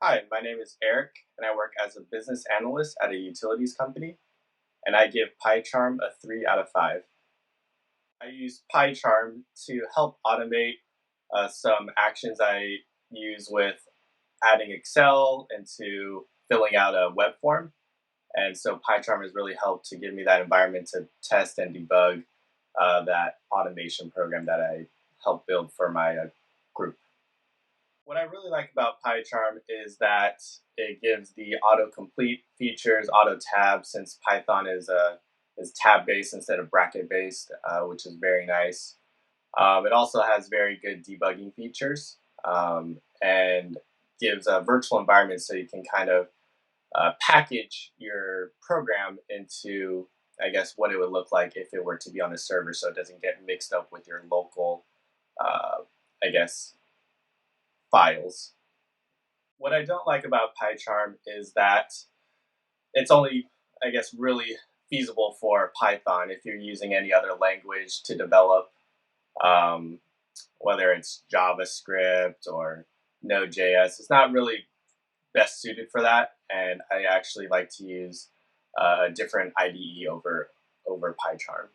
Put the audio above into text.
Hi, my name is Eric, and I work as a business analyst at a utilities company, and I give PyCharm a 3 out of 5. I use PyCharm to help automate some actions I use with adding Excel into filling out a web form. And so PyCharm has really helped to give me that environment to test and debug that automation program that I helped build for my group. What I really like about PyCharm is that it gives the autocomplete features, auto tab, since Python is tab based instead of bracket based, which is very nice. It also has very good debugging features and gives a virtual environment so you can kind of package your program into, I guess, what it would look like if it were to be on a server, so it doesn't get mixed up with your local, uh, I guess, files. What I don't like about PyCharm is that it's only, I guess, really feasible for Python. If you're using any other language to develop, um, whether it's JavaScript or Node.js, it's not really best suited for that. And I actually like to use a different IDE over PyCharm.